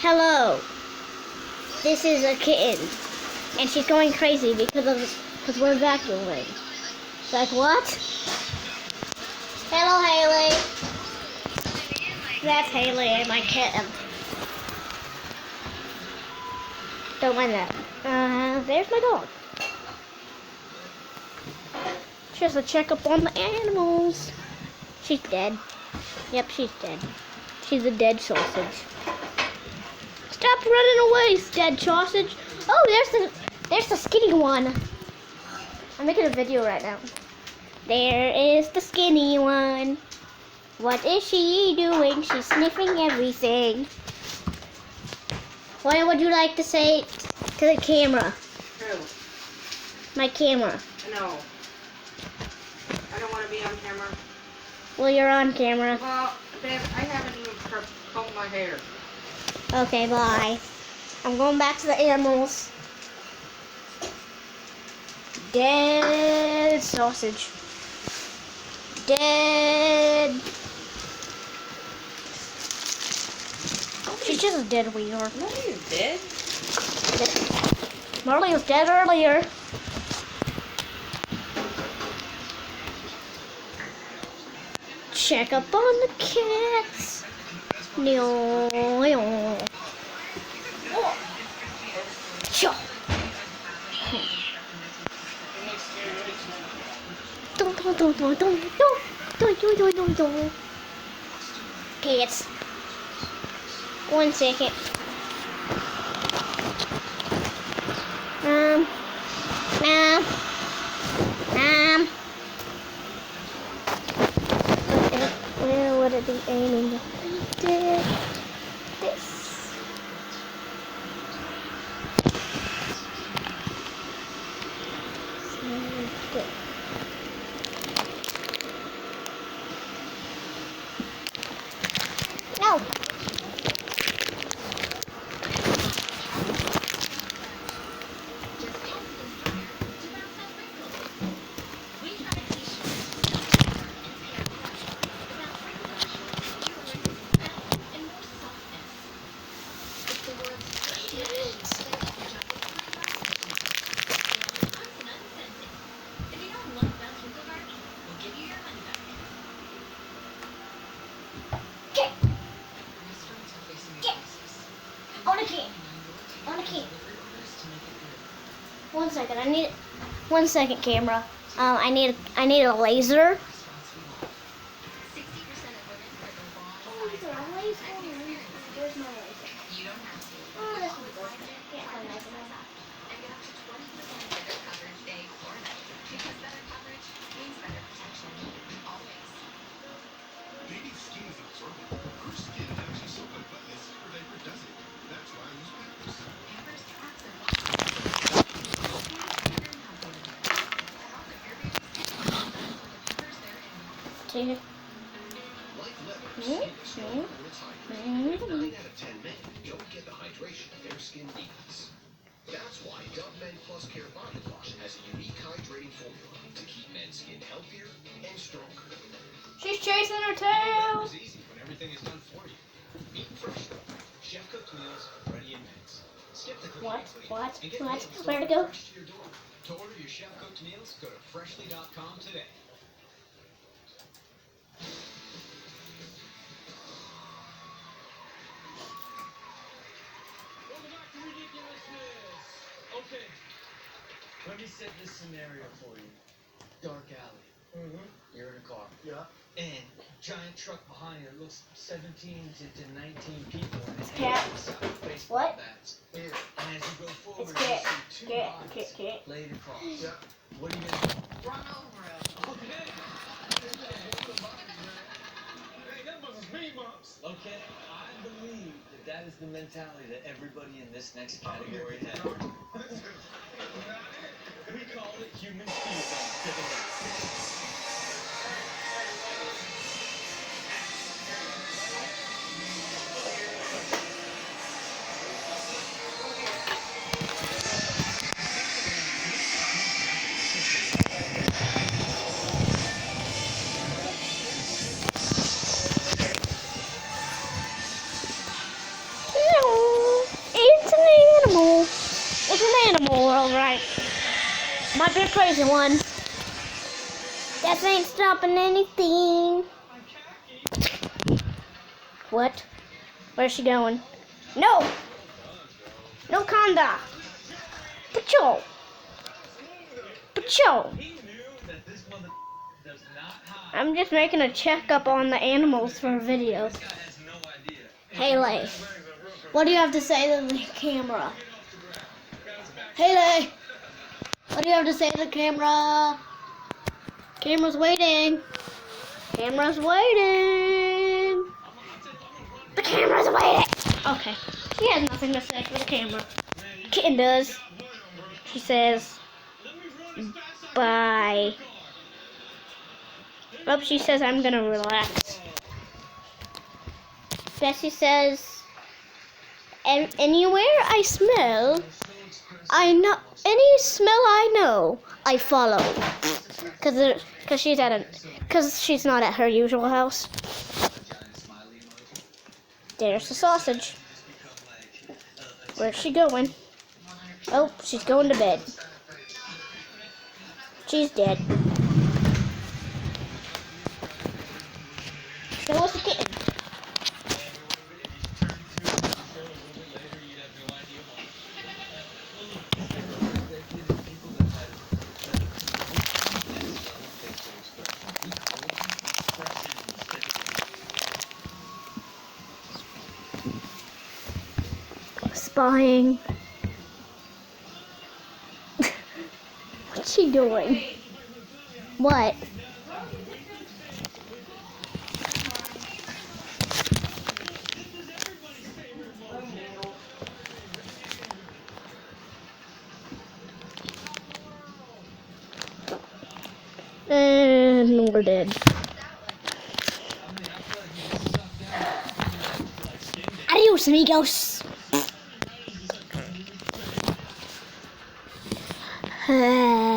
Hello, this is a kitten, and she's going crazy because we're vacuuming. It's like, what? Hello, Haley. That's Haley, my kitten. Don't mind that. There's my dog. Just a checkup on the animals. She's dead. Yep, she's dead. She's a dead sausage. Stop running away, dead sausage. Oh, there's the skinny one. I'm making a video right now. There is the skinny one. What is she doing? She's sniffing everything. What would you like to say to the camera? Who? My camera. No. I don't want to be on camera. Well, you're on camera. Well, babe, I haven't even combed my hair. Okay, bye. I'm going back to the animals. Dead sausage. Dead. She's just a dead weeder. No, you did. Marley was dead earlier. Check up on the cats. No. Sure. Cats. 1 second. Where would it be aiming? Did this. No. On a key. 1 second. I need 1 second, camera. I need a laser. Where's my laser? Oh, this one's good. Can't find that one. Baby's skin is absorbent. Her skin is actually so good, but this her diaper doesn't. That's why I use Pampers. Two. Like leather, skin is stronger when it's hydrated. 9 out of 10 men don't get the hydration their skin needs. That's why Dove Men Plus Care Body Wash has a unique hydrating formula to keep men's skin healthier and stronger. She's chasing her tail. It's easy when everything is done for you. Eat fresh. Chef cooked meals ready in minutes. Skip the cooking and get meals Where to go? fresh to your door. To order your chef cooked meals, go to freshly.com today. Welcome back to Ridiculousness. Okay, let me set this scenario for you. Dark alley. You're in a car. Yeah. And giant truck behind you. It looks 17 to 19 people. And It's cat. baseball What? bats. Yeah. And as you go forward, It's cat. you see two Cat. bodies Cat. laid across. Yeah. What are you gonna do? Run over him. Okay. Hey, that was me, moms. Okay, I believe that is the mentality that everybody in this next category has. We call it human phenotype. Might be a crazy one. That ain't stopping anything. What? Where's she going? No! No conda! Patrol! Patrol! I'm just making a checkup on the animals for a video. Haley, what do you have to say to the camera? Haley, what do you have to say to the camera? Camera's waiting. Camera's waiting. The camera's waiting. Okay, she has nothing to say for the camera. Kitten does. She says, bye. Oh, she says I'm gonna relax. Bessie says, anywhere I smell, I know any smell I know, I follow. Cause she's not at her usual house. There's the sausage. Where's she going? Oh, she's going to bed. She's dead. So what's the kitten? Spying. What's she doing? What? And we're dead. Adios, amigos.